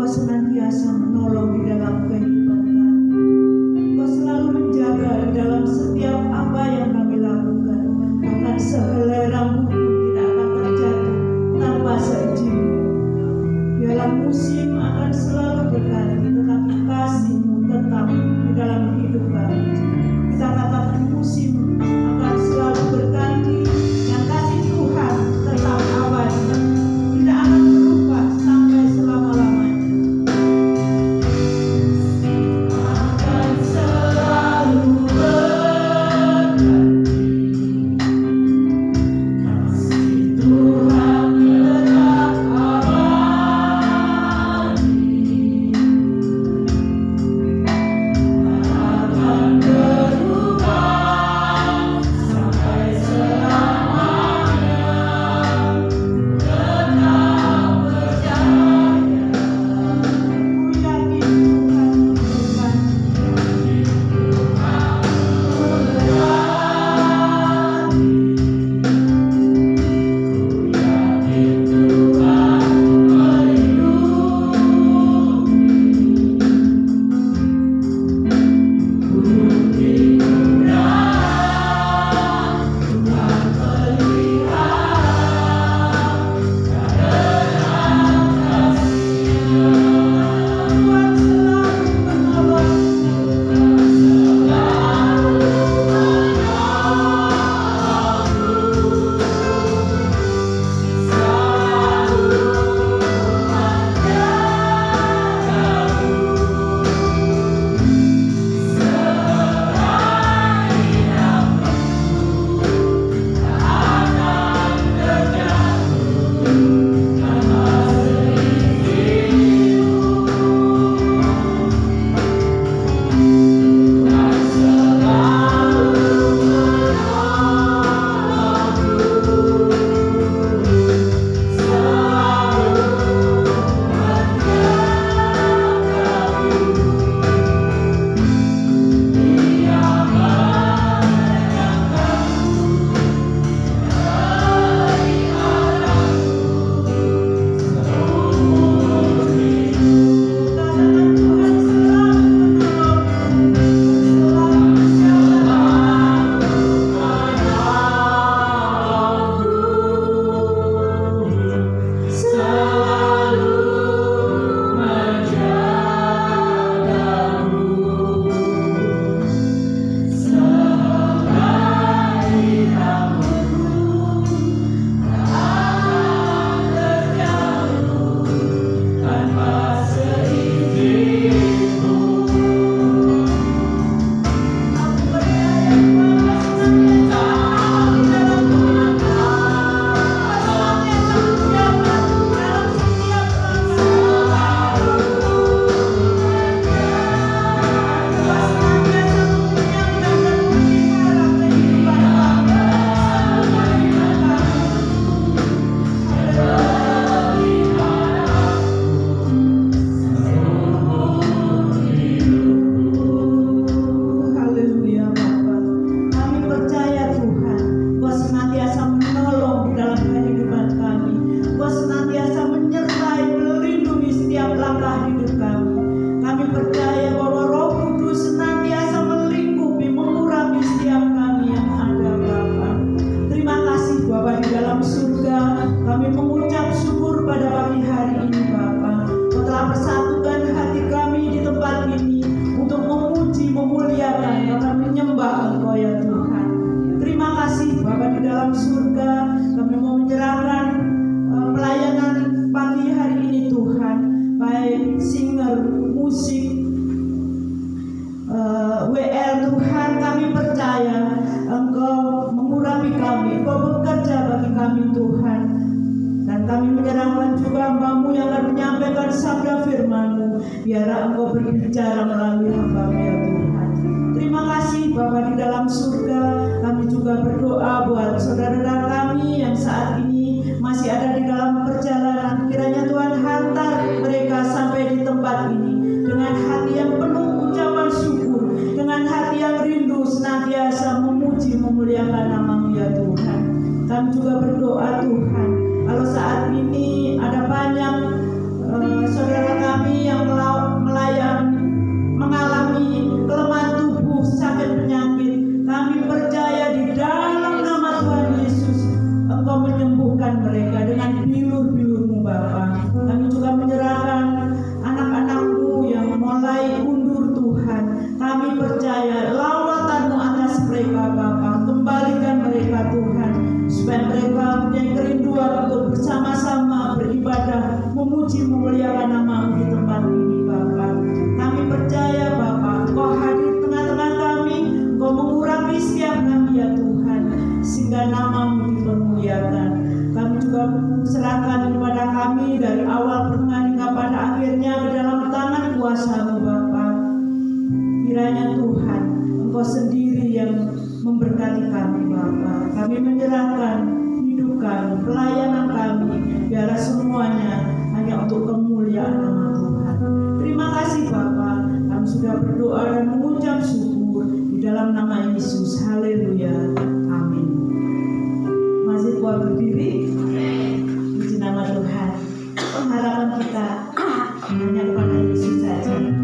senantiasa menolong di dalam kehidupan kami. Engkau selalu menjaga di dalam setiap apa yang kami lakukan. Bahkan sehelai rambut pun tidak akan terjatuh tanpa seizin-Mu. Biarlah musim akan selalu berganti, tetapi kasih-Mu tetap di dalam hidup kami. Kita katakan musim akan selalu berganti, yang kasih Tuhan tetap abadi, tidak akan berubah sampai selama-lamanya. Akan selalu berganti, kasih Tuhan tetap abadi, akan berubah sampai selamanya. Tetap percaya, ku yakin Tuhan berganti, biarlah Engkau berbicara melalui hamba-Mu ya Tuhan. Terima kasih Bapa di dalam surga. Kami juga berdoa buat saudara-saudara kami yang saat ini masih ada di dalam perjalanan. Kiranya Tuhan hantar mereka sampai di tempat ini dengan hati yang penuh ucapan syukur, dengan hati yang rindu senantiasa memuji memuliakan nama-Mu ya Tuhan. Kami juga berdoa Tuhan, kalau saat ini ada banyak saudara kami nama-Mu di tempat ini Bapa. Kami percaya Bapa, Engkau hadir tengah-tengah kami, Engkau mengurapi setiap kami ya Tuhan, sehingga nama-Mu dipermuliakan. Kami juga serahkan kepada kami dari awal pertengahan hingga pada akhirnya ke dalam tangan kuasa-Mu Bapa. Kiranya Tuhan, Engkau sendiri yang memberkati kami Bapa. Kami menyerahkan hidupan, pelayanan kami, biarlah semuanya hanya untuk kemuliaan nama Tuhan. Terima kasih Bapa, kami sudah berdoa dan mengucap syukur di dalam nama Yesus. Haleluya. Amin. Masih kuat berdiri? Puji nama Tuhan. Pengharapan kita hanya kepada Yesus saja.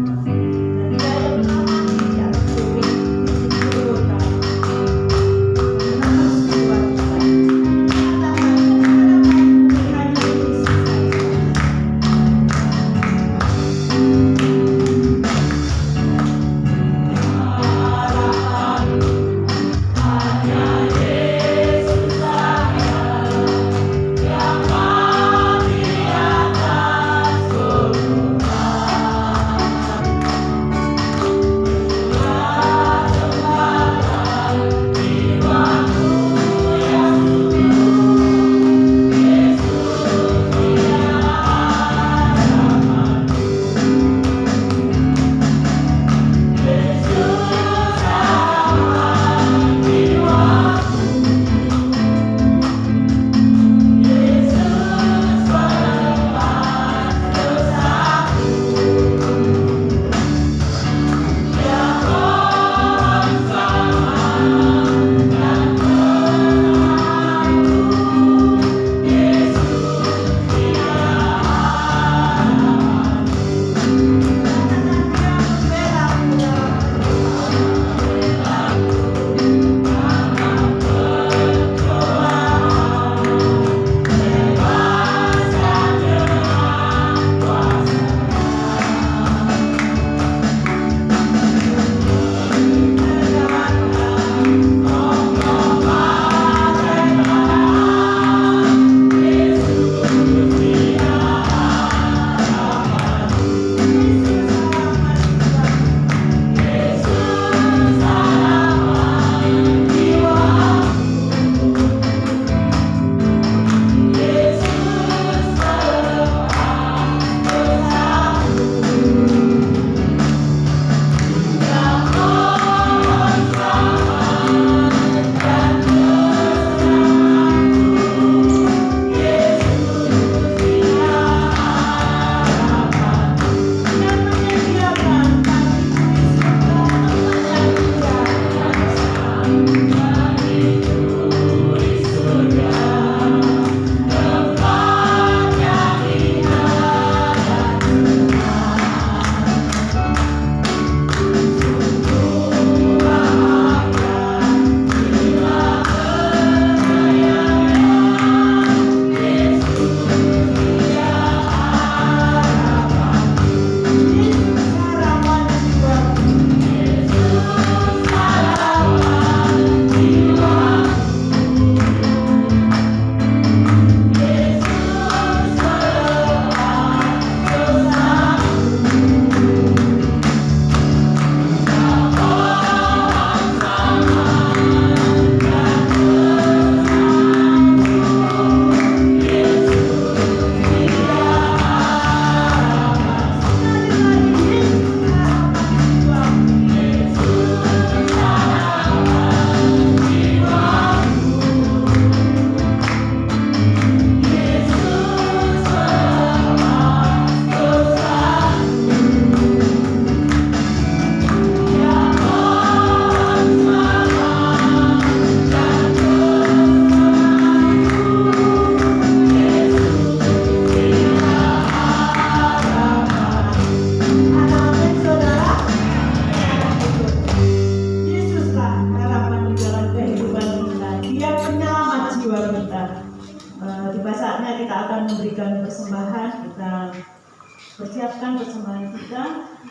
persiapkan persembahan kita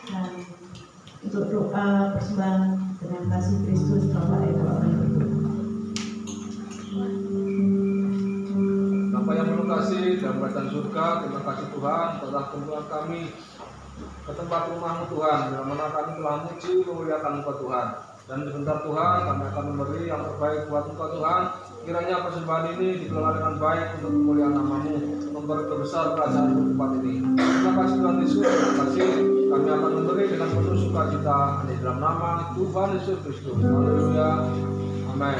dan untuk doa persembahan dengan kasih Kristus Bapak Ibu. Bapak yang berluka kasih dalam kerajaan surga. Terima kasih Tuhan telah kunjungan kami ke tempat rumah-Mu Tuhan, dalam mana kami telah muji memuliakan Engkau Tuhan. Dan sebentar Tuhan, kami akan memberi yang terbaik buat Engkau Tuhan. Kiranya persembahan ini dikelola dengan baik untuk kemuliaan nama-Mu, memperbesar kerajaan di tempat ini. Terima kasih Tuhan Yesus, terima kasih. Kami akan memberi dengan penuh sukacita di dalam nama Tuhan Yesus Kristus. Haleluya. Amin.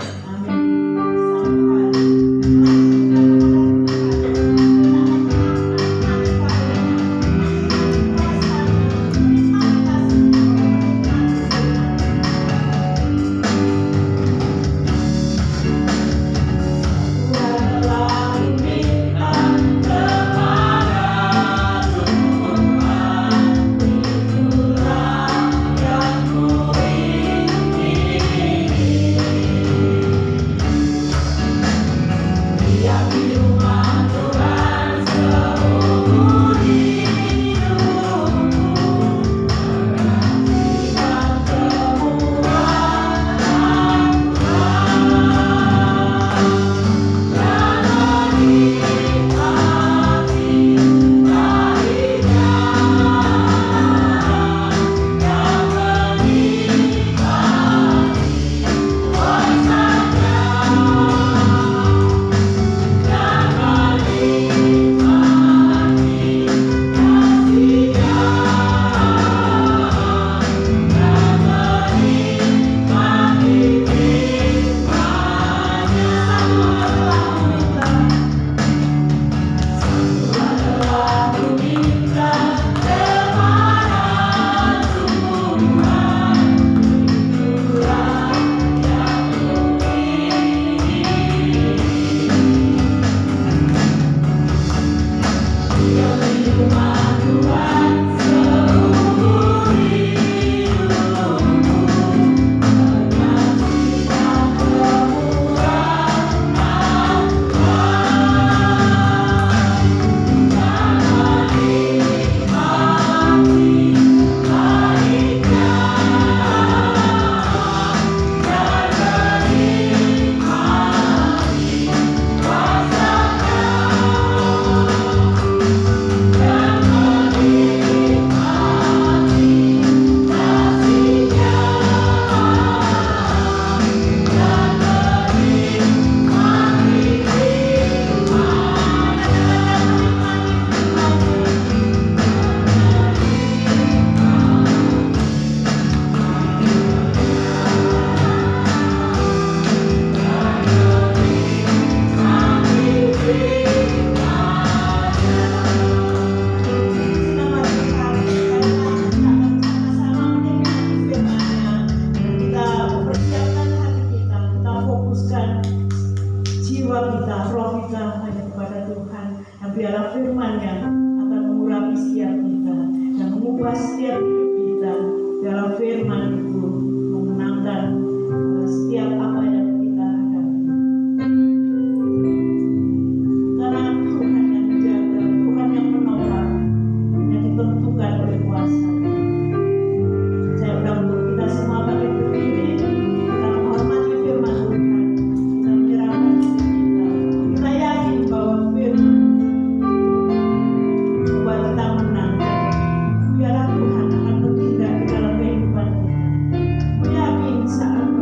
Saat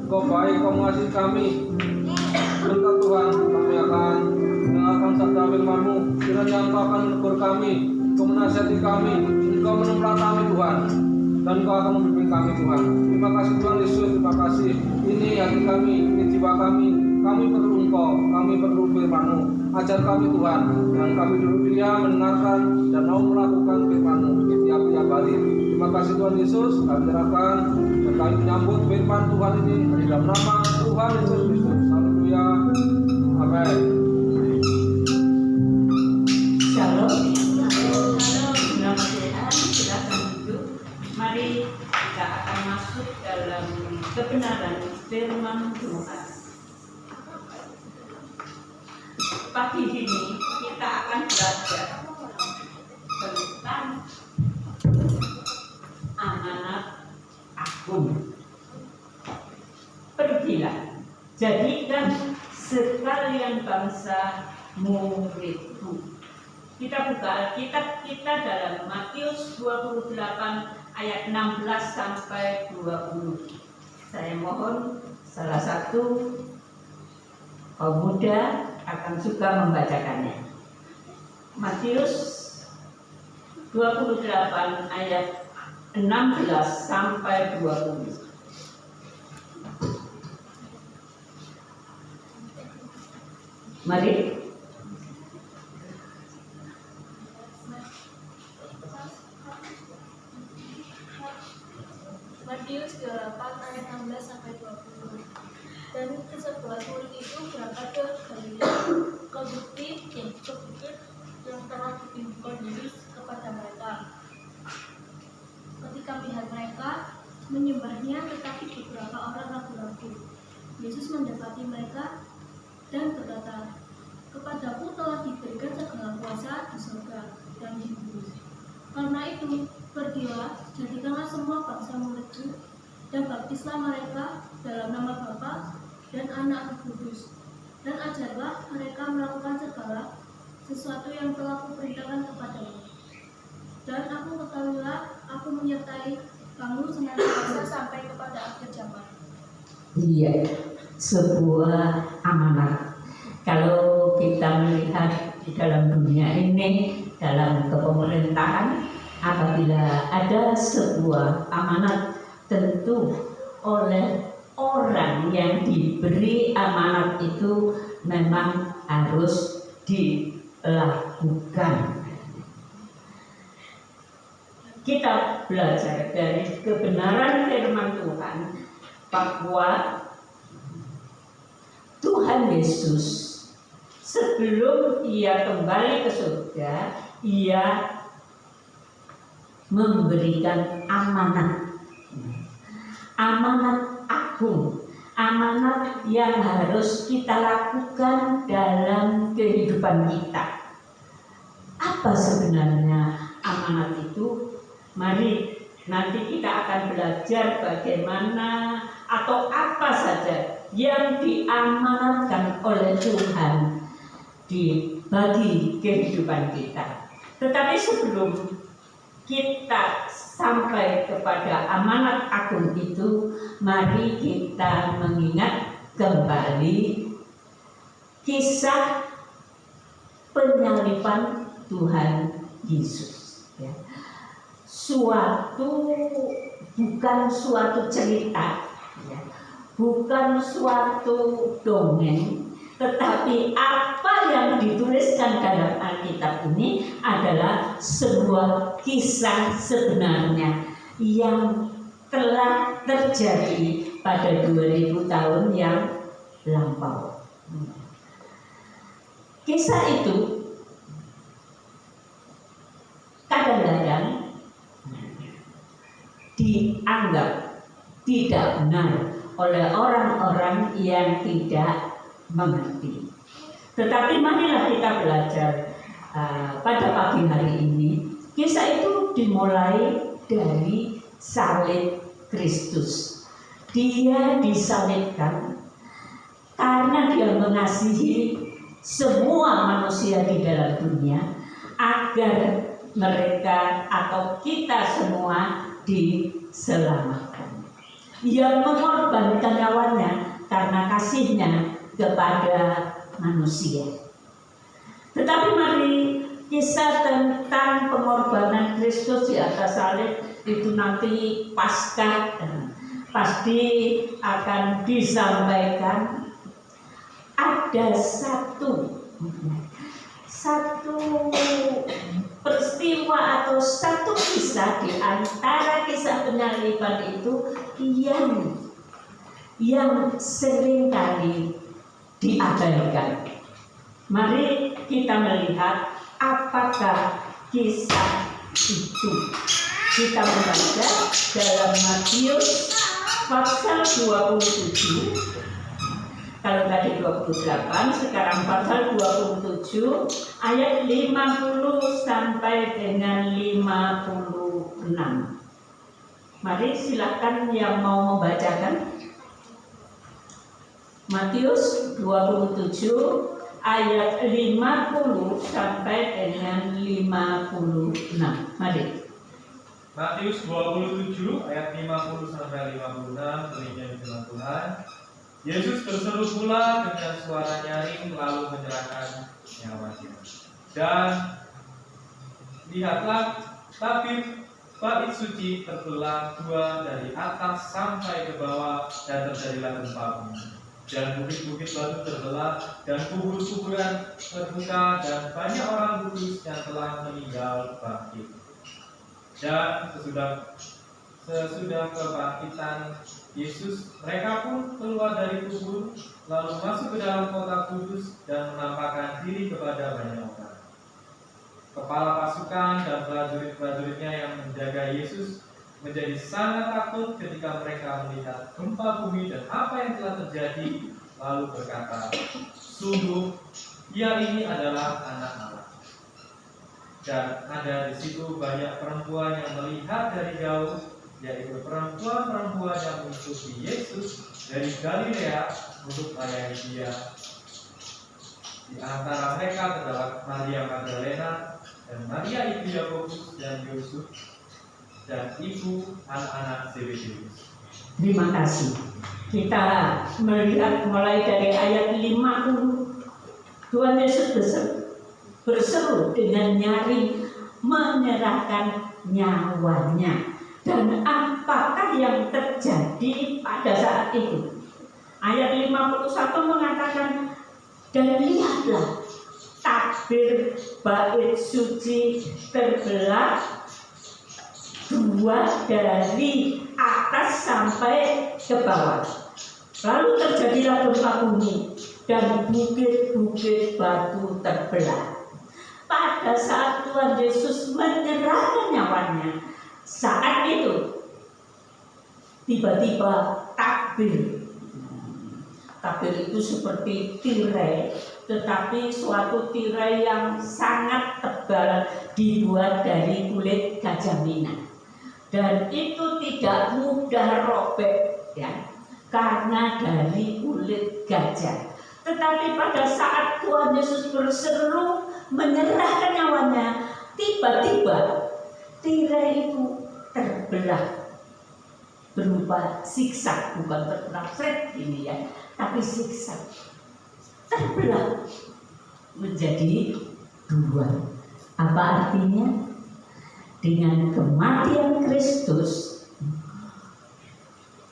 Engkau baik, Engkau mengasihi kami. Sebentar Tuhan, kami akan mendengarkan sabda firman-Mu. Kiranya Engkau akan menegur kami, Engkau menasihati kami, Engkau menempatkan kami Tuhan, dan Engkau akan membimbing kami Tuhan. Terima kasih Tuhan Yesus, terima kasih. Ini hati kami, ini jiwa kami. Kami perlu Engkau, kami perlu firman-Mu. Ajar kami Tuhan, dan kami duduk diam mendengarkan dan mau melakukan firman-Mu tiap-tiap hari. Terima kasih Tuhan Yesus, kami serahkan dan kami menyambut firman Tuhan ini di dalam nama Tuhan Yesus Kristus. Haleluya. Amin. Shalom. Nama Tuhan, silakan duduk. Mari kita akan masuk dalam kebenaran firman Tuhan. Pagi ini kita akan belajar tentang amanat agung. Pergilah, jadikan sekalian bangsa muridku. Kita buka Alkitab kita dalam Matius 28 ayat 16 sampai 20. Saya mohon salah satu kaum muda akan suka membacakannya. Matius 28 ayat 16 sampai 20. Mari. Matius 28 ayat 16 sampai 20. Dan ke-11 murid itu berangkat ke Galilea, ke bukit yang telah ditunjukkan Yesus kepada mereka. Ketika melihat mereka menyembahnya, tetapi beberapa orang ragu-ragu, Yesus mendapati mereka dan berkata, "Kepadaku telah diberikan segala kuasa di surga dan di bumi. Karena itu, pergilah, jadikanlah semua bangsa muridku, dan baptislah mereka dalam nama Bapa dan Anak dan Kudus, dan ajarlah mereka melakukan segala sesuatu yang telah kuperintahkan kepadamu. Dan aku ketahuilah, aku menyertai kamu senantiasa sampai kepada akhir zaman." Iya, sebuah amanat. Kalau kita melihat di dalam dunia ini, dalam kepemerintahan, apabila ada sebuah amanat, tentu oleh orang yang diberi amanat itu memang harus dilakukan. Kita belajar dari kebenaran firman Tuhan bahwa Tuhan Yesus sebelum ia kembali ke surga, ia memberikan amanat agung, amanat yang harus kita lakukan dalam kehidupan kita. Apa sebenarnya amanat itu? Mari nanti kita akan belajar bagaimana atau apa saja yang diamanatkan oleh Tuhan bagi kehidupan kita. Tetapi sebelum kita sampai kepada amanat agung itu, mari kita mengingat kembali kisah penyaliban Tuhan Yesus. Ya. Bukan suatu cerita, ya. Bukan suatu dongeng, tetapi apa yang dituliskan dalam Alkitab ini adalah sebuah kisah sebenarnya yang telah terjadi pada 2000 tahun yang lampau. Kisah itu kadang-kadang dianggap tidak benar oleh orang-orang yang tidak mengerti. Tetapi marilah kita belajar pada pagi hari ini. Kisah itu dimulai dari salib Kristus. Dia disalibkan karena dia mengasihi semua manusia di dalam dunia, agar mereka atau kita semua diselamatkan. yang mengorbankan nyawanya karena kasihnya kepada manusia. Tetapi mari kisah tentang pengorbanan Kristus di atas salib itu nanti pasca pasti akan disampaikan. Ada satu peristiwa atau satu kisah di antara kisah penyaliban itu yang seringkali diabaikan. Mari kita melihat apakah kisah itu. Kita membaca dalam Matius pasal 27. Kalau tadi 28, sekarang pasal 27 ayat 50 sampai dengan 56. Mari silakan yang mau membacakan. Matius 27 ayat 50 sampai dengan 56. Mari. Matius 27 ayat 50 sampai 56. Demikian firman Tuhan. Yesus berseru pula dengan suara nyaring lalu menyerahkan nyawanya. Dan lihatlah, tabir bait suci terbelah dua dari atas sampai ke bawah, dan terjadilah gempa bumi. Dan bukit-bukit batu terbelah, dan kubur-kuburan terbuka, dan banyak orang kudus yang telah meninggal bangkit. Dan sesudah kebangkitan Yesus, mereka pun keluar dari kubur, lalu masuk ke dalam kota kudus dan menampakkan diri kepada banyak orang. Kepala pasukan dan prajurit-prajuritnya yang menjaga Yesus menjadi sangat takut ketika mereka melihat gempa bumi dan apa yang telah terjadi, lalu berkata, "Sungguh, Dia ini adalah Anak Allah." Dan ada di situ banyak perempuan yang melihat dari jauh, yaitu perempuan-perempuan yang mengikuti Yesus dari Galilea untuk melayani Dia. Di antara mereka terdapat Maria Magdalena dan Maria ibu Yakobus dan Yusuf dan ibu anak-anak Zebedeus. Terima kasih. Kita melihat mulai dari ayat 50. Tuhan Yesus berseru dengan nyaring menyerahkan nyawanya. Dan apakah yang terjadi pada saat itu? Ayat 51 mengatakan, dan lihatlah, tabir bait suci terbelah dua dari atas sampai ke bawah. Lalu terjadilah gempa bumi dan bukit-bukit batu terbelah. Pada saat Tuhan Yesus menyerahkan nyawanya, saat itu tiba-tiba tabir itu seperti tirai, tetapi suatu tirai yang sangat tebal dibuat dari kulit gajah Mina, dan itu tidak mudah robek ya, karena dari kulit gajah. Tetapi pada saat Tuhan Yesus berseru menyerahkan nyawanya, tiba-tiba tirai itu terbelah berupa siksa, bukan terbelah fret ini ya, tapi siksa, terbelah menjadi dua. Apa artinya? Dengan kematian Kristus,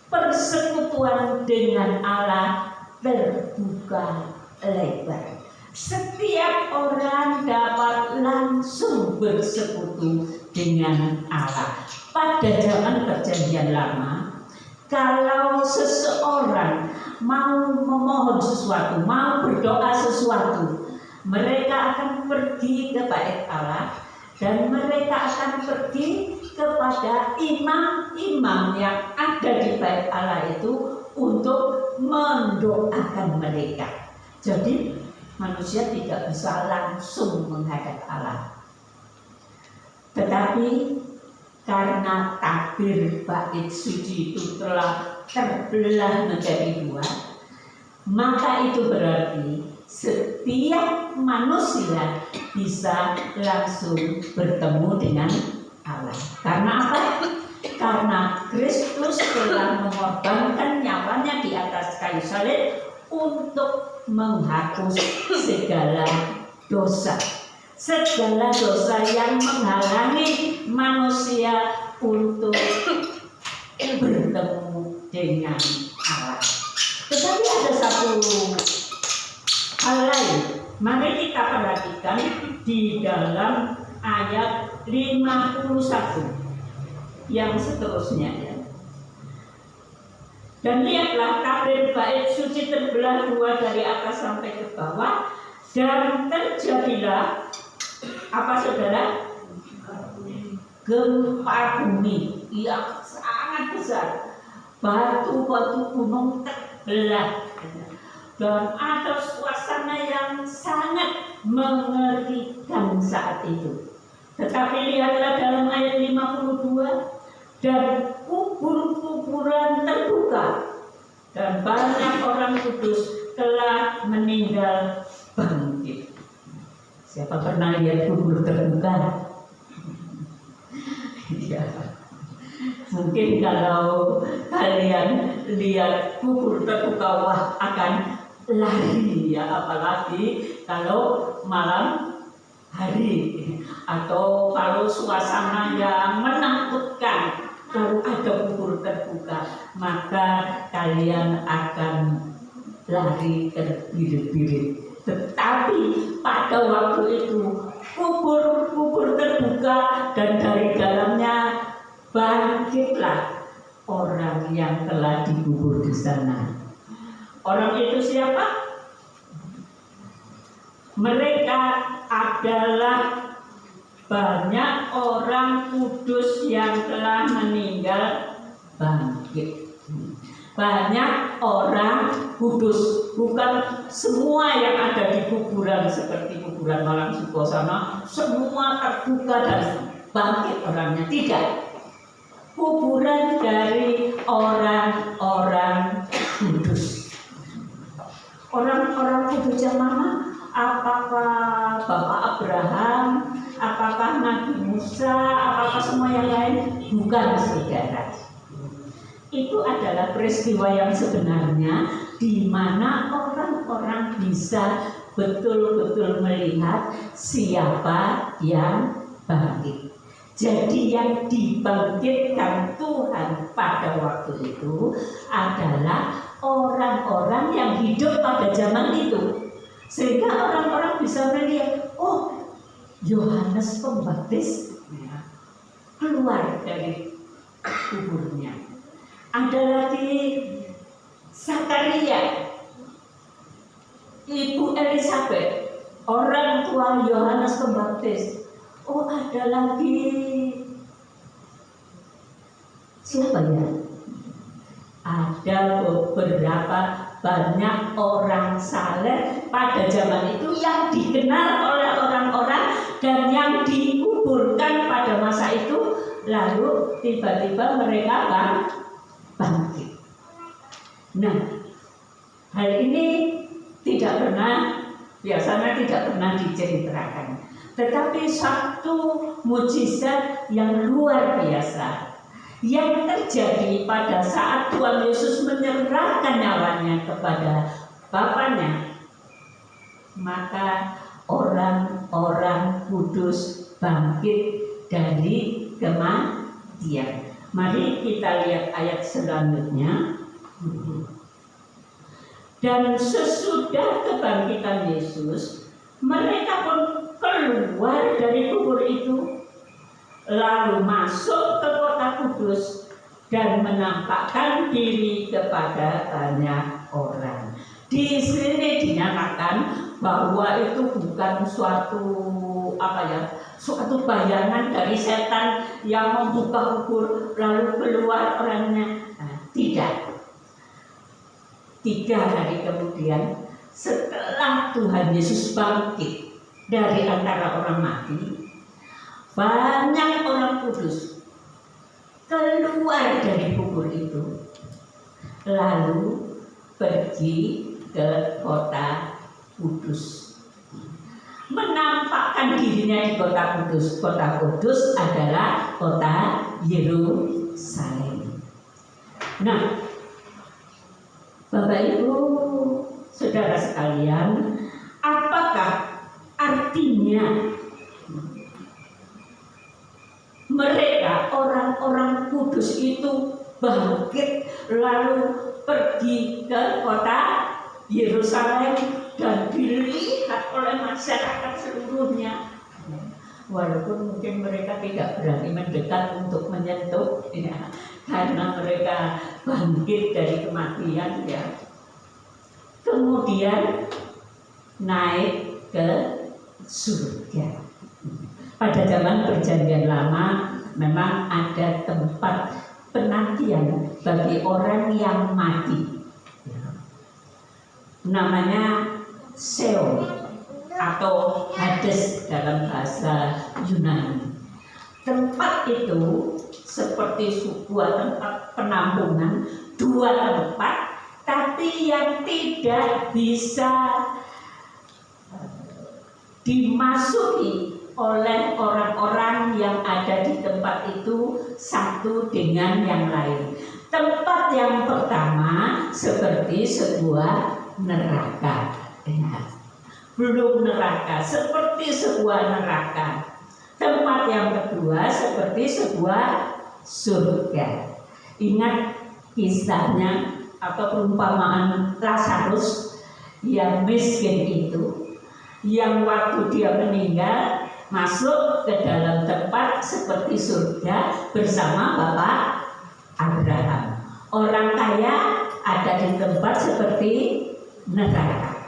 persekutuan dengan Allah terbuka lebar. Setiap orang dapat langsung bersekutu dengan Allah. Pada zaman Perjanjian Lama, kalau seseorang mau memohon sesuatu, mau berdoa sesuatu, mereka akan pergi ke bait Allah dan mereka akan pergi kepada imam-imam yang ada di bait Allah itu untuk mendoakan mereka. Jadi manusia tidak bisa langsung menghadap Allah. Tetapi karena tabir bait suci itu telah terbelah menjadi dua, maka itu berarti setiap manusia bisa langsung bertemu dengan Allah. Karena apa? karena Kristus telah mengorbankan nyawanya di atas kayu salib untuk menghapus segala dosa yang menghalangi manusia untuk bertemu dengan Allah. Tetapi ada satu hal lain, mari kita perhatikan di dalam ayat 51 yang seterusnya ya. Dan lihatlah, tabir bait suci terbelah dua dari atas sampai ke bawah, dan terjadilah apa saudara? Gempa bumi yang sangat besar. Batu-batu gunung terbelah, dan ada suasana yang sangat mengerikan saat itu. Tetapi lihatlah dalam ayat 52, dan kubur-kuburan terbuka, dan banyak orang kudus telah meninggal bangkit. Siapa pernah lihat kubur terbuka? Ya. Mungkin kalau kalian lihat kubur terbuka, wah akan lari ya, apalagi kalau malam hari atau kalau suasana yang menakutkan, kalau ada kubur terbuka, maka kalian akan lari terbirit-birit. Tetapi pada waktu itu kubur terbuka, dan dari dalamnya bangkitlah orang yang telah dikubur di sana. Orang itu siapa? Mereka adalah banyak orang kudus yang telah meninggal bangkit. Banyak orang kudus, bukan semua yang ada di kuburan seperti kuburan Malang Sukosana semua terbuka dan bangkit orangnya, tidak. Kuburan dari orang-orang kudus. Orang-orang kudus yang mana? Apakah Bapak Abraham, apakah Nabi Musa, apakah semua yang lain? Bukan, saudara. Itu adalah peristiwa yang sebenarnya, di mana orang-orang bisa betul-betul melihat siapa yang bangkit. Jadi yang dibangkitkan Tuhan pada waktu itu adalah orang-orang yang hidup pada zaman itu. Sehingga orang-orang bisa melihat, oh, Yohanes Pembaptis keluar dari kuburnya. Ada lagi Zakaria, Ibu Elizabeth, orang tua Yohanes Pembaptis. Oh, ada lagi siapa ya? Ada beberapa banyak orang saleh pada zaman itu yang dikenal oleh orang-orang dan yang dikuburkan pada masa itu, lalu tiba-tiba mereka bangkit. Nah, hal ini biasanya tidak pernah diceritakan. Tetapi satu mukjizat yang luar biasa yang terjadi pada saat Tuhan Yesus menyerahkan nyawanya kepada Bapaknya, maka orang-orang kudus bangkit dari kematian. Mari kita lihat ayat selanjutnya. Dan sesudah kebangkitan Yesus, mereka pun keluar dari kubur itu, lalu masuk ke kota kudus dan menampakkan diri kepada banyak orang. Di sini dinyatakan bahwa itu bukan suatu bayangan dari setan yang membuka kubur lalu keluar orangnya. Tidak. 3 hari kemudian, setelah Tuhan Yesus bangkit dari antara orang mati, banyak orang kudus keluar dari kubur itu, lalu pergi ke kota kudus, menampakkan dirinya di kota kudus. Kota kudus adalah kota Yerusalem. Yerusalem. Nah, Bapak Ibu, saudara sekalian, apakah artinya mereka orang-orang kudus itu bangkit lalu pergi ke kota Yerusalem dan dilihat oleh masyarakat seluruhnya? Walaupun mungkin mereka tidak berani mendekat untuk menyentuh, ya, karena mereka bangkit dari kematian, ya. Kemudian naik ke surga. Pada zaman Perjanjian Lama memang ada tempat penantian bagi orang yang mati, namanya Sheol atau Hades dalam bahasa Yunani. Tempat itu seperti sebuah tempat penampungan, dua tempat, tapi yang tidak bisa dimasuki oleh orang-orang yang ada di tempat itu satu dengan yang lain. Tempat yang pertama seperti sebuah neraka, belum neraka, seperti sebuah neraka. Tempat yang kedua seperti sebuah surga. Ingat kisahnya atau perumpamaan Lazarus yang miskin itu, yang waktu dia meninggal masuk ke dalam tempat seperti surga bersama Bapak Abraham. Orang kaya ada di tempat seperti neraka.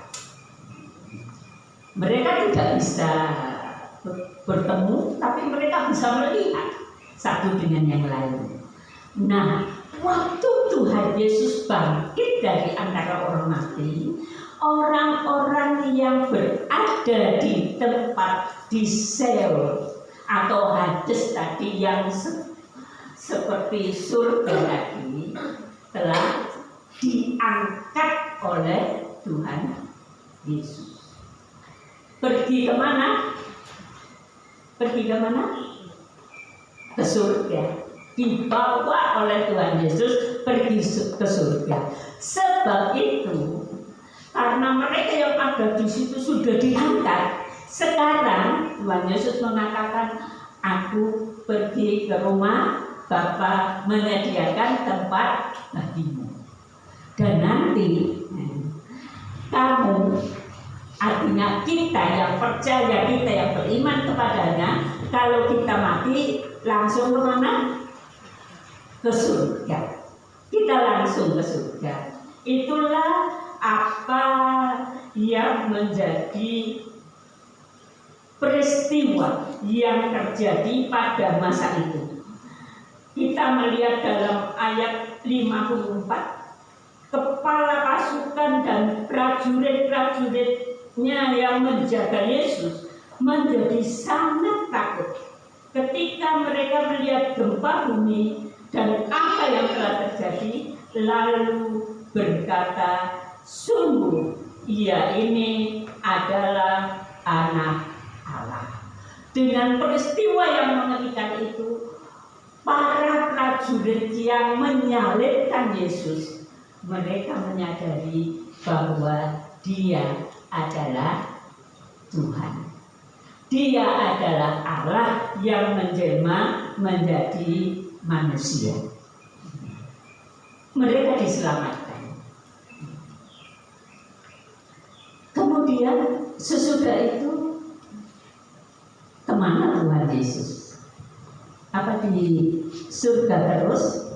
Mereka tidak bisa bertemu, tapi mereka bisa melihat satu dengan yang lain. Nah, waktu Tuhan Yesus bangkit dari antara orang mati, orang-orang yang berada di tempat di Sheol atau Hades tadi yang seperti surga tadi telah diangkat oleh Tuhan Yesus. Pergi kemana? Pergi kemana? Ke surga. Dibawa oleh Tuhan Yesus pergi ke surga. Sebab itu, karena mereka yang ada di situ sudah diangkat, sekarang Tuhan Yesus mengatakan, aku pergi ke rumah Bapa menyediakan tempat bagimu. Dan nanti kamu, artinya kita yang percaya, kita yang beriman kepadanya, kalau kita mati langsung ke mana? Ke surga. Kita langsung ke surga. Itulah apa yang menjadi peristiwa yang terjadi pada masa itu. Kita melihat dalam ayat 54, kepala pasukan dan prajurit-prajuritnya yang menjaga Yesus menjadi sangat takut ketika mereka melihat gempa bumi dan apa yang telah terjadi, lalu berkata, sungguh ia ini adalah anak Allah. Dengan peristiwa yang mengerikan itu, para prajurit yang menyalibkan Yesus, mereka menyadari bahwa Dia adalah Tuhan. Dia adalah Allah yang menjelma menjadi manusia. Mereka diselamatkan. Kemudian sesudah itu kemana Tuhan Yesus? Apa di surga terus?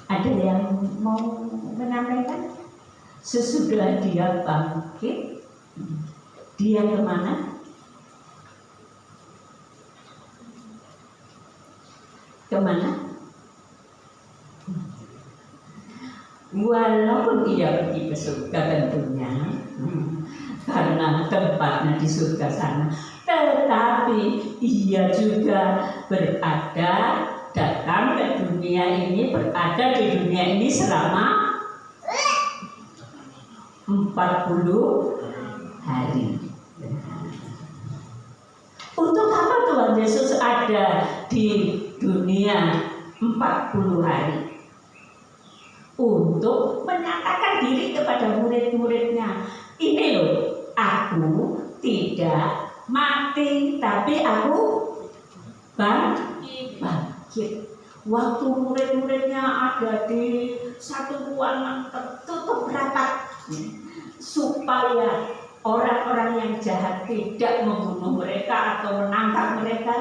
Ada yang mau menyampaikan? Sesudah dia bangkit, dia kemana? Kemana? Walaupun dia pergi ke surga tentunya, karena tempatnya di surga sana, tetapi ia juga datang ke dunia ini, berada di dunia ini selama 40 hari. Untuk apa Tuhan Yesus ada di dunia 40 hari untuk menyatakan diri kepada murid-muridnya. Ini loh, aku tidak mati, tapi aku bangkit. Waktu murid-muridnya ada di satu ruangan tertutup rapat supaya orang-orang yang jahat tidak membunuh mereka atau menangkap mereka,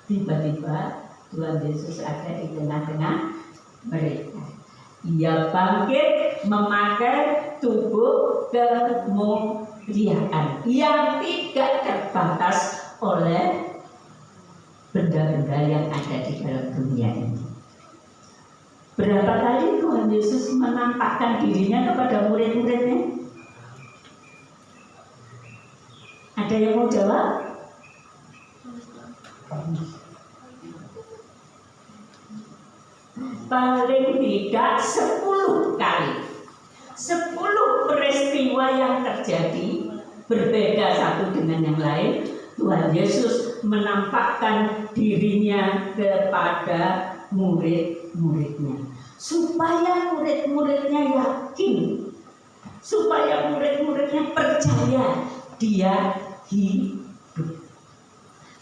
tiba-tiba Tuhan Yesus ada di tengah-tengah mereka. Ia bangkit memakai tubuh kemuliaan yang tidak terbatas oleh benda-benda yang ada di dalam dunia ini. Berapa kali Tuhan Yesus menampakkan dirinya kepada murid-muridnya? Ada yang mau jawab? Paling tidak 10 kali. 10 peristiwa yang terjadi berbeda satu dengan yang lain. Tuhan Yesus menampakkan dirinya kepada murid-muridnya supaya murid-muridnya yakin, supaya murid-muridnya percaya dia hidup,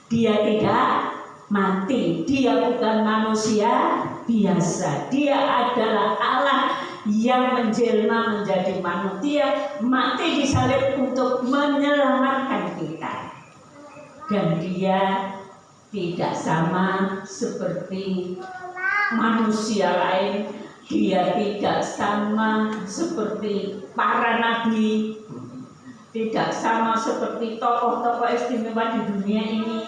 dia tidak mati, dia bukan manusia biasa, dia adalah Allah yang menjelma menjadi manusia, mati disalib untuk menyelamatkan kita. Dan dia tidak sama seperti manusia lain, dia tidak sama seperti para nabi, tidak sama seperti tokoh-tokoh istimewa di dunia ini.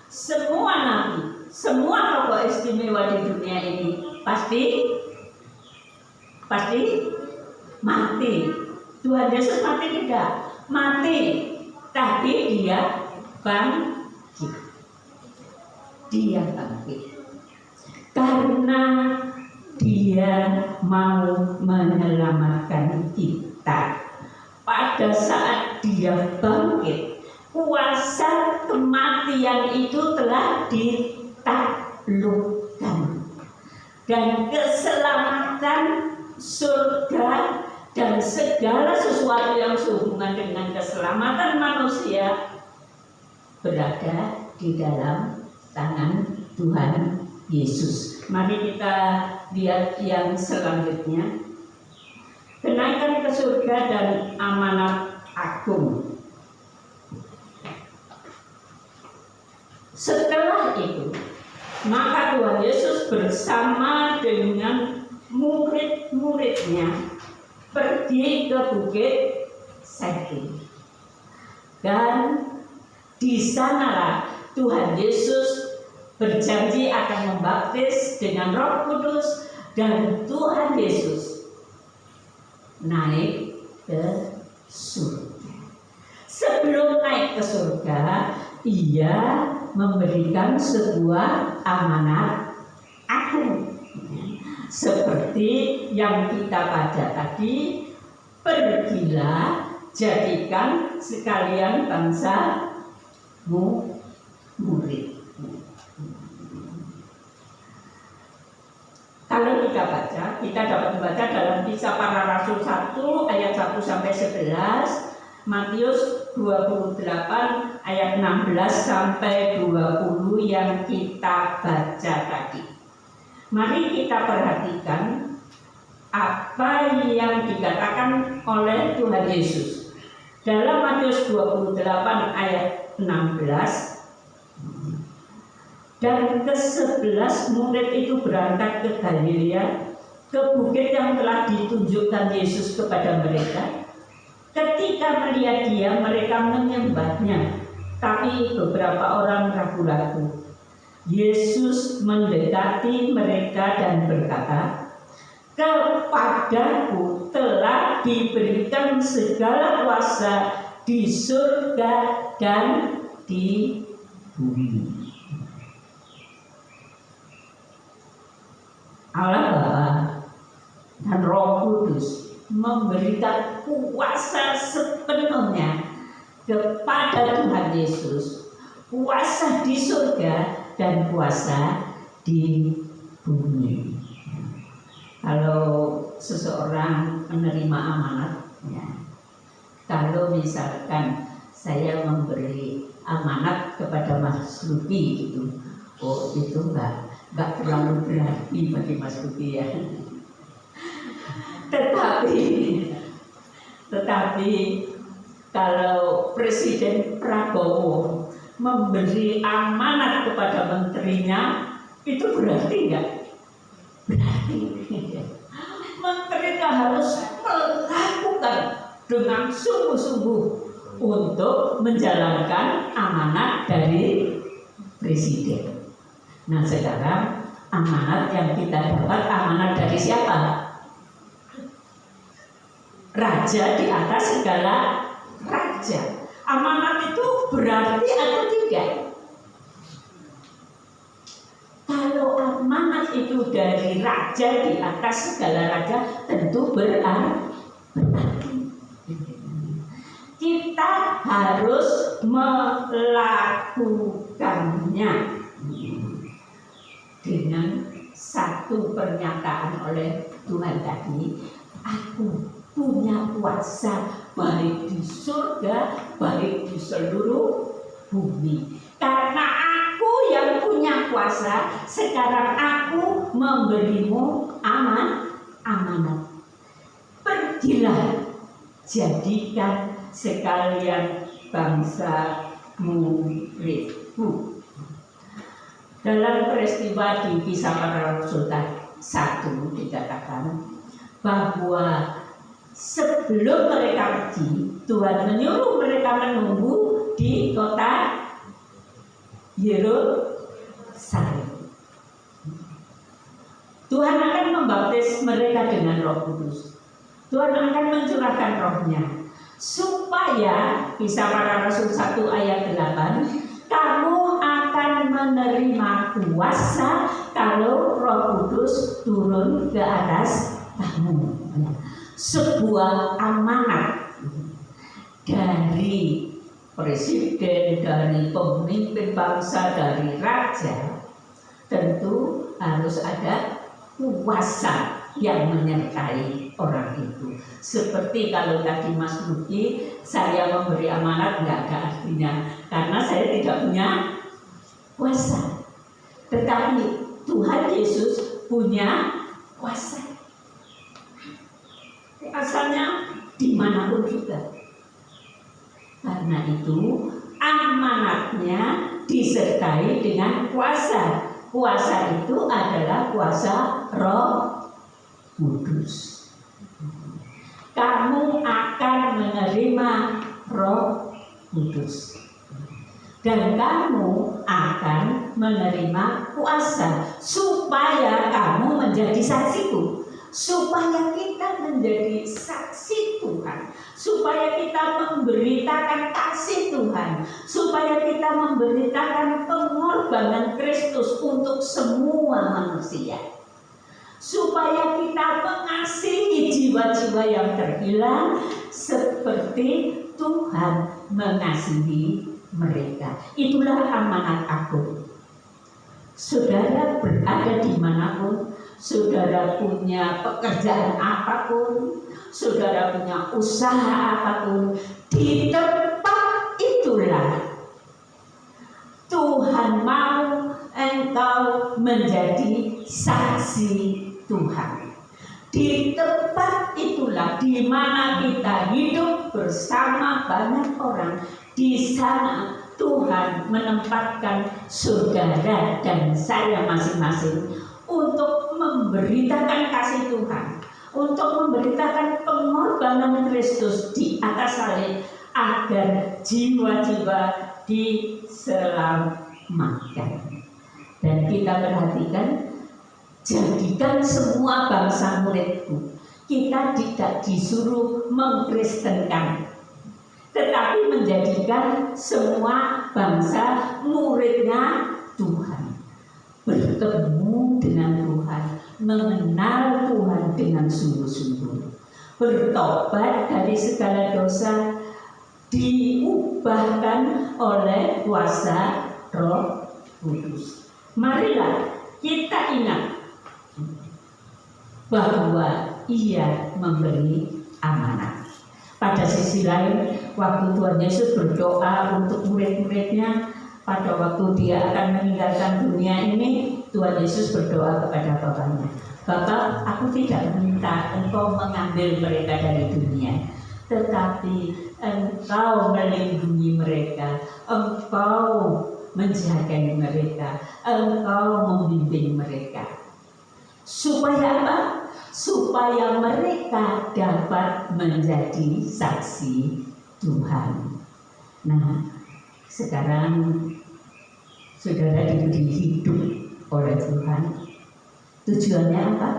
Semua nabi, semua tokoh istimewa di dunia ini pasti mati. Tuhan Yesus mati tidak? Mati, tapi dia bangkit. Dia bangkit karena dia mau menyelamatkan kita. Pada saat dia bangkit, kuasa kematian itu telah ditaklukkan, dan keselamatan, surga, dan segala sesuatu yang sehubungan dengan keselamatan manusia berada di dalam tangan Tuhan Yesus. Mari kita lihat yang selanjutnya. Kenaikan ke surga dan amanat agung. Setelah itu, maka Tuhan Yesus bersama dengan murid-muridnya pergi ke Bukit Zaitun. Dan di sanalah Tuhan Yesus berjanji akan membaptis dengan Roh Kudus, dan Tuhan Yesus naik ke surga. Sebelum naik ke surga, ia memberikan sebuah amanat agung, seperti yang kita baca tadi, pergilah jadikan sekalian bangsamu murid. Kalau kita baca, kita dapat membaca dalam Kisah Para Rasul 1 ayat 1 sampai 11, Matius 28 ayat 16 sampai 20 yang kita baca tadi. Mari kita perhatikan apa yang dikatakan oleh Tuhan Yesus. Dalam Matius 28 ayat 16, dan ke-11 murid itu berangkat ke Galilea, ke bukit yang telah ditunjukkan Yesus kepada mereka. Ketika melihat dia, mereka menyembahnya, tapi beberapa orang ragu-ragu. Yesus mendekati mereka dan berkata, kepadaku telah diberikan segala kuasa di surga dan di bumi. Allah Bapa dan Roh Kudus memberikan kuasa sepenuhnya kepada Tuhan Yesus, kuasa di surga dan kuasa di bumi. Kalau seseorang menerima amanat, ya, kalau misalkan saya memberi amanat kepada Mas Luki gitu, oh itu enggak terlalu berarti bagi Mas Luki ya. Tetapi kalau Presiden Prabowo memberi amanat kepada menterinya, itu berarti enggak? Berarti menterinya harus melakukan dengan sungguh-sungguh untuk menjalankan amanat dari Presiden. Nah sekarang amanat yang kita dapat amanat dari siapa? Raja di atas segala raja. Amanat itu berarti atau tidak? Kalau amanat itu dari raja di atas segala raja, tentu berarti kita harus melakukannya dengan satu pernyataan oleh Tuhan tadi, aku punya kuasa baik di surga, baik di seluruh bumi. Karena aku yang punya kuasa, sekarang aku memberimu amanat. Pergilah, jadikan sekalian bangsa muridku. Dalam peristiwa di Kisah Para Rasul 1 dikatakan bahwa sebelum mereka pergi, Tuhan menyuruh mereka menunggu di kota Yerusalem. Tuhan akan membaptis mereka dengan Roh Kudus. Tuhan akan mencurahkan Roh-Nya supaya, Kisah Para Rasul 1 ayat 8, kamu akan menerima kuasa kalau Roh Kudus turun ke atas kamu. Sebuah amanat dari presiden, dari pemimpin bangsa, dari raja, tentu harus ada kuasa yang menyertai orang itu. Seperti kalau tadi Mas Luki, saya memberi amanat nggak ada artinya karena saya tidak punya kuasa. Tetapi Tuhan Yesus punya kuasa. Asalnya dimanapun juga. Karena itu amanatnya disertai dengan kuasa. Kuasa itu adalah kuasa Roh Kudus. Kamu akan menerima Roh Kudus. Dan kamu akan menerima kuasa supaya kamu menjadi saksiku. Supaya kita menjadi saksi Tuhan, supaya kita memberitakan kasih Tuhan, supaya kita memberitakan pengorbanan Kristus untuk semua manusia, supaya kita mengasihi jiwa-jiwa yang terhilang seperti Tuhan mengasihi mereka. Itulah amanat aku. Saudara berada dimanapun, saudara punya pekerjaan apapun, saudara punya usaha apapun, di tempat itulah Tuhan mau engkau menjadi saksi Tuhan. Di tempat itulah di mana kita hidup bersama banyak orang, di sana Tuhan menempatkan saudara dan saya masing-masing untuk memberitakan kasih Tuhan, untuk memberitakan pengorbanan Kristus di atas salib agar jiwa-jiwa diselamatkan. Dan kita perhatikan, jadikan semua bangsa muridku. Kita tidak disuruh mengkristenkan, tetapi menjadikan semua bangsa muridnya Tuhan. Bertemu dengan Tuhan, mengenal Tuhan dengan sungguh-sungguh, bertobat dari segala dosa, diubahkan oleh kuasa Roh Kudus. Marilah kita ingat bahwa Ia memberi amanat. Pada sisi lain, waktu Tuhan Yesus berdoa untuk murid-muridnya, pada waktu Dia akan meninggalkan dunia ini, Tuhan Yesus berdoa kepada Bapaknya, Bapa, aku tidak minta Engkau mengambil mereka dari dunia, tetapi Engkau melindungi mereka, Engkau menjaga mereka, Engkau membimbing mereka. Supaya apa? Supaya mereka dapat menjadi saksi Tuhan. Nah, sekarang saudara diberi hidup oleh Tuhan. Tujuannya apa?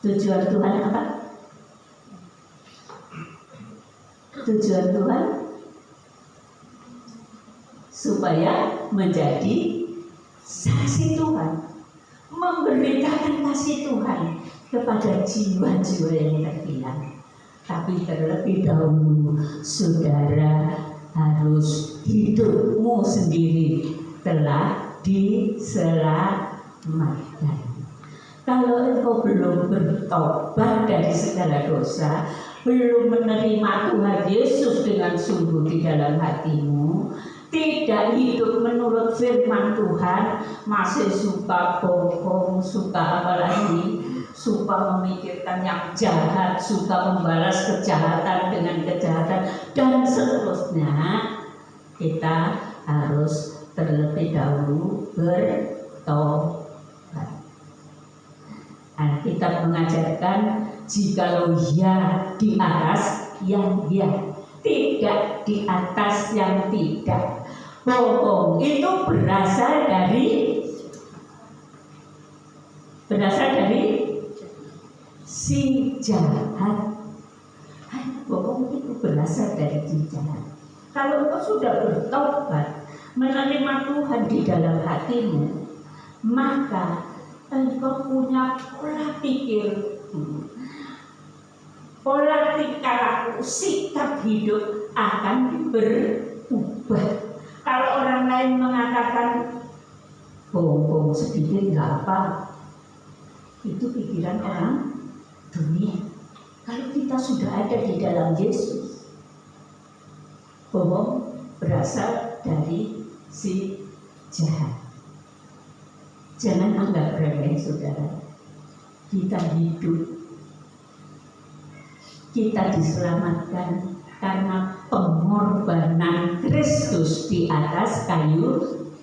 Tujuan Tuhan apa? Tujuan Tuhan supaya menjadi saksi Tuhan, memberitakan kasih Tuhan kepada jiwa-jiwa yang terhilang. Tapi terlebih dahulu saudara harus hidupmu sendiri telah diselamatkan. Kalau engkau belum bertobat dari segala dosa, belum menerima Tuhan Yesus dengan sungguh di dalam hatimu, tidak hidup menurut firman Tuhan, masih suka bohong, suka apa lagi, suka memikirkan yang jahat, suka membalas kejahatan dengan kejahatan, dan seterusnya, kita harus terlebih dahulu bertobat. Alkitab mengajarkan jikalau ya di atas yang ya, tidak di atas yang tidak. Bohong itu berasal dari si jahat. Bohong itu berasal dari si jahat. Kalau engkau sudah bertobat, menerima Tuhan di dalam hatimu, maka engkau punya pola pikir, pola tingkah laku, sikap hidup akan berubah. Kalau orang lain mengatakan bohong sedikit nggak apa, itu pikiran orang dunia. Kalau kita sudah ada di dalam Yesus, bohong berasal dari si jahat. Jangan anggap remeh saudara. Kita hidup, kita diselamatkan karena pengorbanan Kristus di atas kayu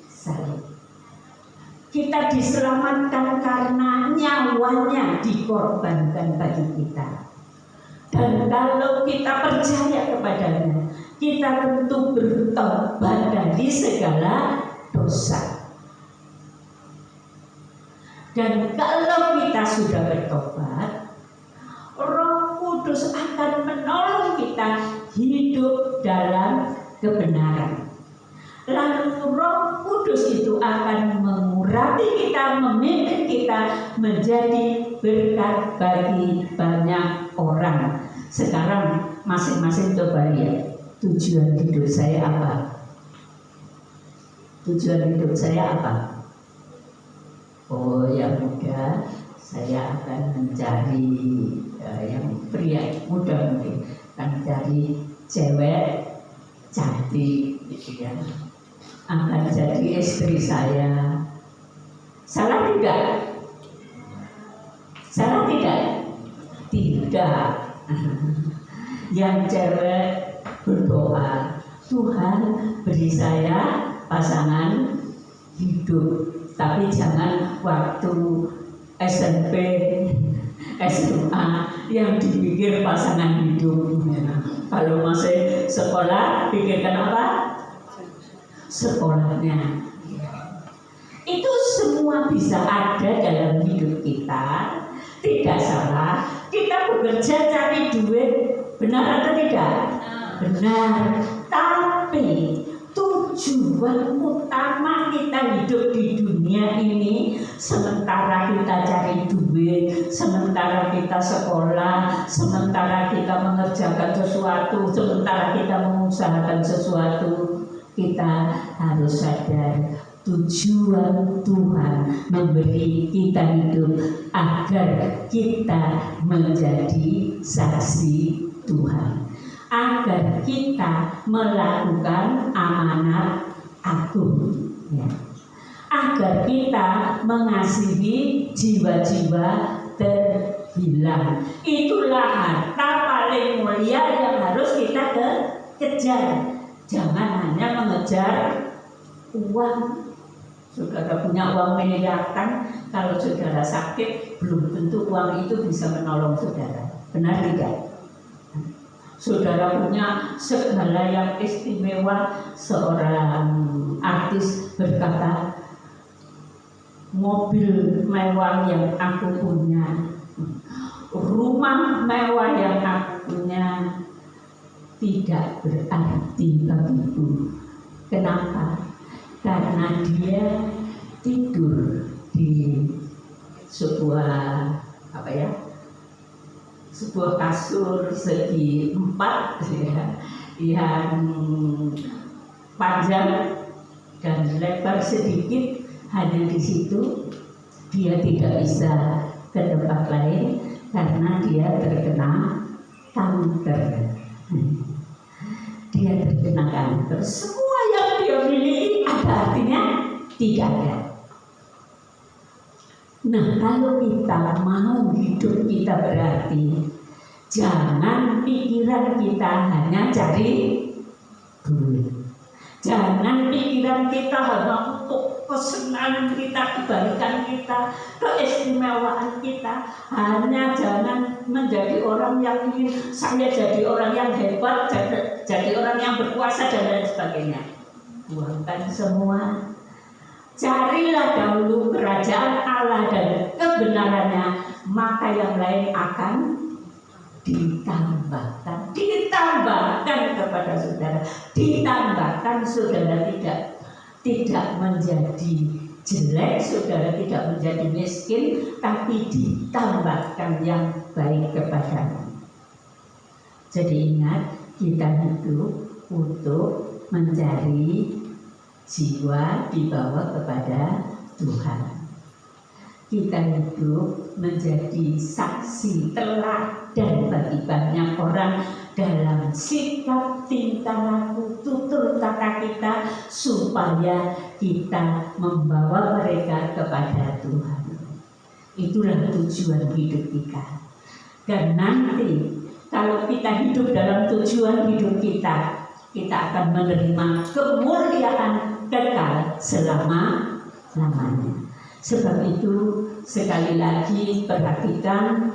salib. Kita diselamatkan karena nyawanya dikorbankan bagi kita. Dan kalau kita percaya kepadanya, kita tentu bertobat dari segala dosa. Dan kalau kita sudah bertobat, Roh Kudus akan menolong kita hidup dalam kebenaran. Lalu Roh Kudus itu akan mengurapi kita, memimpin kita menjadi berkat bagi banyak orang. Sekarang masing-masing coba lihat, tujuan hidup saya apa? Tujuan hidup saya apa? Oh, yang muda, saya akan mencari yang pria muda mungkin akan cari cewek cantik, gitu ya. Akan jadi istri saya. Salah tidak? Salah tidak? Tidak. Yang cewek berdoa, Tuhan beri saya pasangan hidup. Tapi jangan waktu SMP, SMA yang dipikir pasangan hidup. Kalau masih sekolah, pikirkan apa? Sekolahnya. Itu semua bisa ada dalam hidup kita. Tidak salah. Kita bekerja cari duit, benar atau tidak? Benar. Tapi tujuan utama kita hidup di dunia ini, sementara kita cari duit, sementara kita sekolah, sementara kita mengerjakan sesuatu, sementara kita mengusahakan sesuatu, kita harus sadar tujuan Tuhan memberi kita hidup agar kita menjadi saksi Tuhan, agar kita melakukan amanat agung, ya. Agar kita mengasihi jiwa-jiwa terhilang. Itulah harta paling mulia yang harus kita kejar. Jangan hanya mengejar uang. Saudara punya uang miliaran, kalau saudara sakit belum tentu uang itu bisa menolong saudara. Benar tidak? Saudara punya segala yang istimewa. Seorang artis berkata, mobil mewah yang aku punya, rumah mewah yang aku punya tidak berarti bagiku. Kenapa? Karena dia tidur di sebuah sebuah kasur segi 4 ya, yang panjang dan lebar sedikit. Hanya di situ, dia tidak bisa ke tempat lain karena dia terkena kanker. Dia terkena kanker. Semua yang dia miliki ada artinya tidak ada. Nah, kalau kita mau hidup kita berarti, jangan pikiran kita hanya cari duit. Jangan pikiran kita hanya untuk kesenangan kita, kebaikan kita, keistimewaan kita. Hanya jangan menjadi orang yang ingin saya jadi orang yang hebat, jadi orang yang berkuasa dan lain sebagainya. Buangkan semua. Carilah dahulu kerajaan Allah dan kebenarannya, maka yang lain akan ditambahkan kepada saudara, ditambahkan. Saudara tidak menjadi jelek, saudara tidak menjadi miskin, tapi ditambahkan yang baik kepadamu. Jadi ingat, kita hidup untuk mencari jiwa dibawa kepada Tuhan. Kita hidup menjadi saksi teladan bagi banyak orang dalam sikap, tingkah laku, tutur kata kita, supaya kita membawa mereka kepada Tuhan. Itulah tujuan hidup kita. Dan nanti kalau kita hidup dalam tujuan hidup kita, kita akan menerima kemuliaan kekal selama-lamanya. Sebab itu sekali lagi perhatikan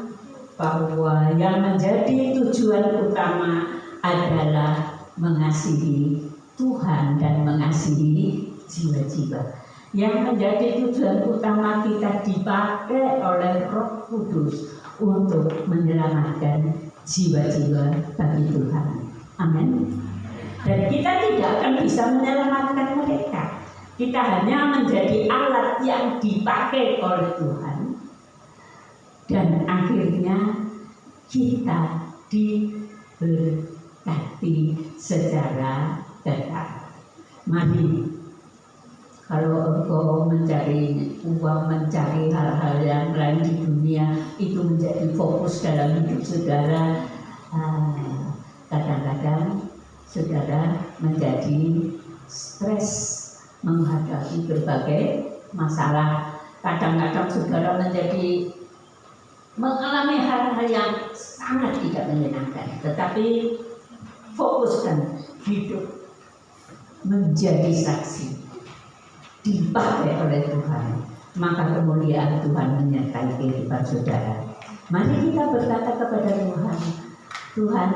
bahwa yang menjadi tujuan utama adalah mengasihi Tuhan dan mengasihi jiwa-jiwa. Yang menjadi tujuan utama kita dipakai oleh Roh Kudus untuk menyelamatkan jiwa-jiwa bagi Tuhan. Amin. Dan kita tidak akan bisa menyelamatkan mereka. Kita hanya menjadi alat yang dipakai oleh Tuhan. Dan akhirnya kita diberkati secara kekal. Mari, kalau engkau mencari uang, mencari hal-hal yang lain di dunia, itu menjadi fokus dalam hidup saudara, kadang-kadang saudara menjadi stres menghadapi berbagai masalah. Kadang-kadang saudara mengalami hal-hal yang sangat tidak menyenangkan. Tetapi fokuskan hidup menjadi saksi, dipakai oleh Tuhan, maka kemuliaan Tuhan menyertai kehidupan saudara. Mari kita berkata kepada Tuhan, Tuhan,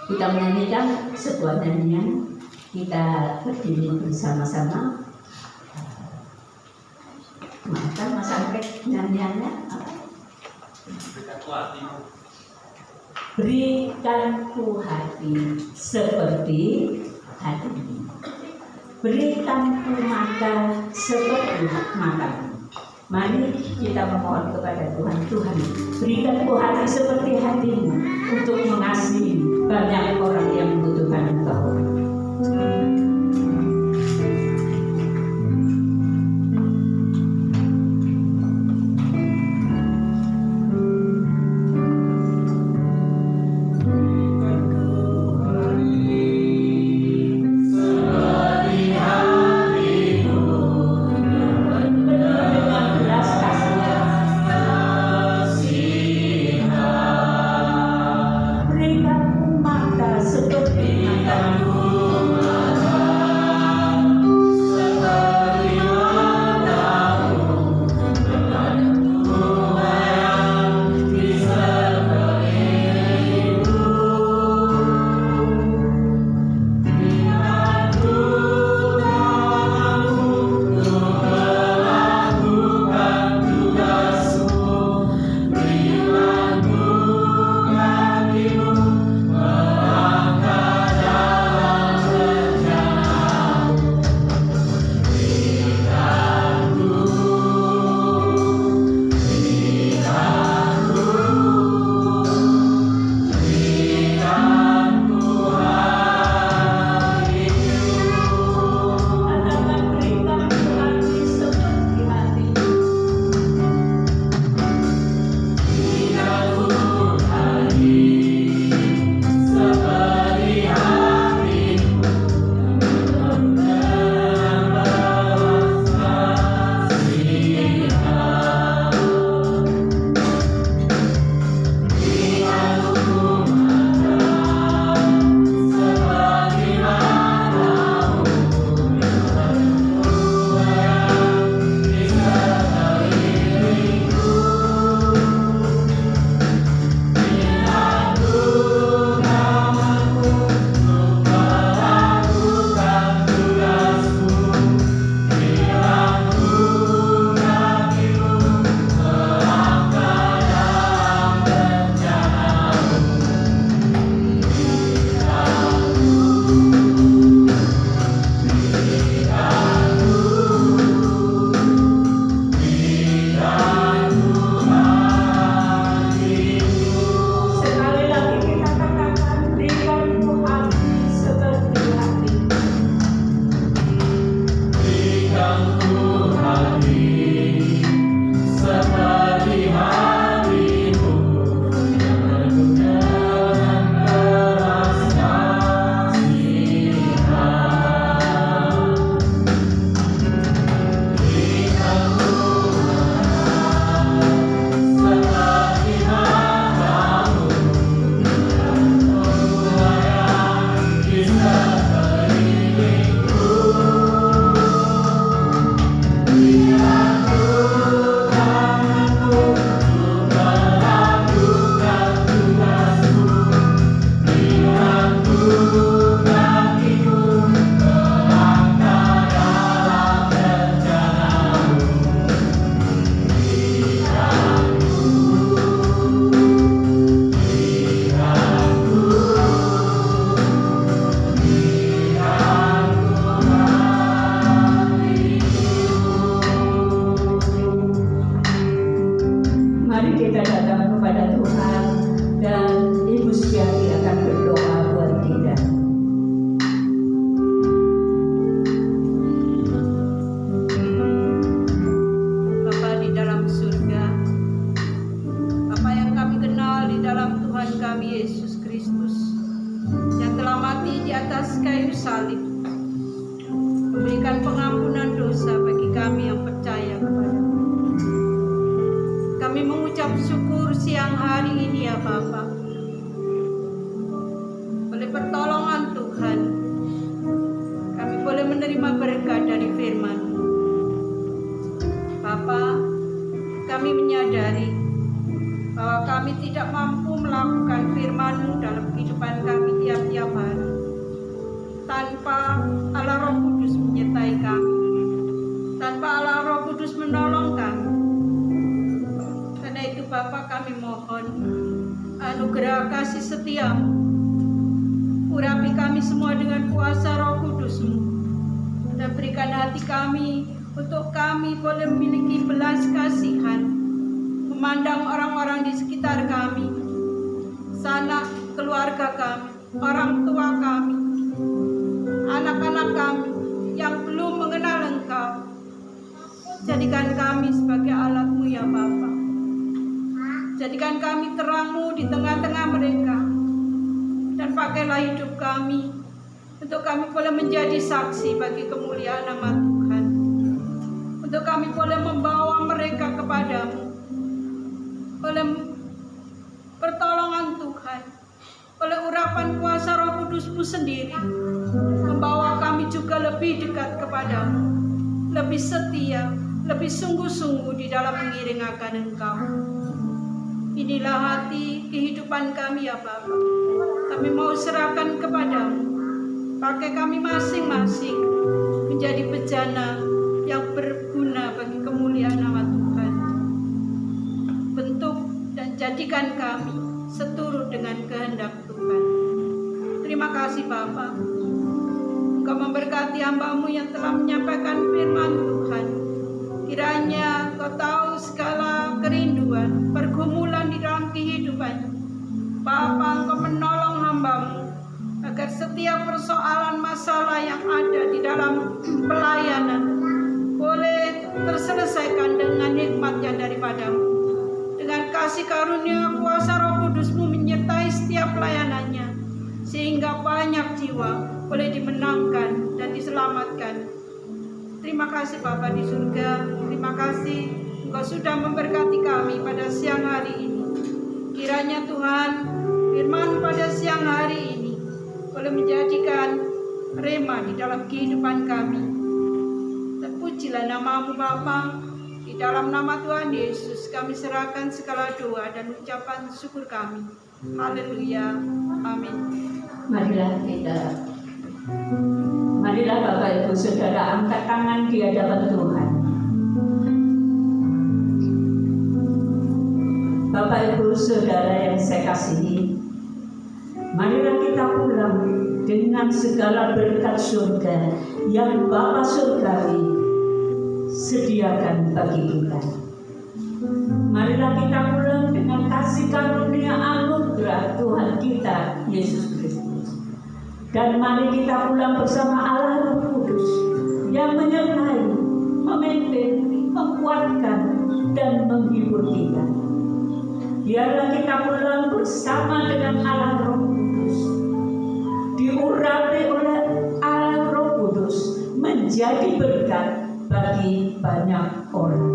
kita menyanyikan sebuah nyanyian. Kita berdiri bersama-sama. Maafkan Mas Anggrek, nyanyiannya berikan ku hati seperti hatimu, berikan ku mata seperti matamu. Mari kita memohon kepada Tuhan, Tuhan berikan ku hati seperti hatimu untuk mengasihi banyak orang yang membutuhkan Engkau. kami Yesus Kristus yang telah mati di atas kayu salib, memberikan pengampunan dosa bagi kami yang percaya kepada-Mu. Kami mengucap syukur siang hari ini ya Bapa, oleh pertolongan Tuhan kami boleh menerima berkat dari firman-Mu. Bapa, kami menyadari bahwa kami tidak mampu melakukan firman-Mu dalam kehidupan kami tiap-tiap hari tanpa Allah Roh Kudus menyertai kami, tanpa Allah Roh Kudus menolong kami. Karena itu Bapa, kami mohon anugerah kasih setia-Mu, urapi kami semua dengan kuasa Roh Kudus-Mu, dan berikan hati kami untuk kami boleh memiliki belas kasihan, memandang orang-orang di sekitar kami, sanak keluarga kami, orang tua kami, anak-anak kami yang belum mengenal Engkau. Jadikan kami sebagai alat-Mu ya Bapa. Jadikan kami terang-Mu di tengah-tengah mereka, dan pakailah hidup kami untuk kami boleh menjadi saksi bagi kemuliaan nama Tuhan, untuk kami boleh membawa mereka kepada-Mu oleh pertolongan Tuhan, oleh urapan kuasa Roh Kudus-Mu sendiri, membawa kami juga lebih dekat kepadamu, lebih setia, lebih sungguh-sungguh di dalam mengiring akan Engkau. Inilah hati kehidupan kami ya Bapa. Kami mau serahkan kepadamu. Pakai kami masing-masing menjadi bejana yang berguna bagi kemuliaan nama Tuhan. Bentuk dan jadikan kami seturut dengan kehendak Tuhan. Terima kasih Bapa. Engkau memberkati hamba-Mu yang telah menyampaikan firman Tuhan. Kiranya Engkau tahu segala kerinduan, pergumulan di dalam kehidupannya. Bapa, Engkau menolong hamba-Mu agar setiap persoalan masalah yang ada di dalam pelayanan boleh terselesaikan dengan hikmat-Nya daripada-Mu. Dengan kasih karunia kuasa Roh Kudus-Mu menyertai setiap pelayanannya, sehingga banyak jiwa boleh dimenangkan dan diselamatkan. Terima kasih Bapa di surga. Terima kasih Engkau sudah memberkati kami pada siang hari ini. Kiranya Tuhan, firman pada siang hari ini boleh menjadikan rema di dalam kehidupan kami. Terpujilah nama-Mu Bapa. Di dalam nama Tuhan Yesus kami serahkan segala doa dan ucapan syukur kami. Haleluya. Amin. Marilah Bapak Ibu Saudara angkat tangan di hadapan Tuhan. Bapak Ibu Saudara yang saya kasihi, marilah kita pulang dengan segala berkat surga yang Bapa Surgawi sediakan bagi kita. Marilah kita pulang dengan kasih karunia anugerah Tuhan kita Yesus Kristus. Dan mari kita pulang bersama Allah Roh Kudus yang menyertai, memimpin, menguatkan, dan menghibur kita. Biarlah kita pulang bersama dengan Allah Roh Kudus, diurapi oleh Allah Roh Kudus menjadi berkat bagi banyak orang.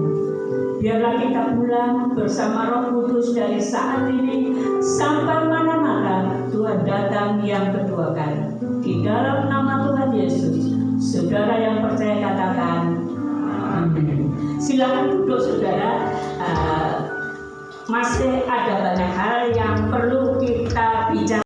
Biarlah kita pulang bersama Roh Kudus dari saat ini sampai mana-mana Tuhan datang yang kedua kali. Di dalam nama Tuhan Yesus, saudara yang percaya katakan amin. Silakan duduk saudara. Masih ada banyak hal yang perlu kita bicarakan.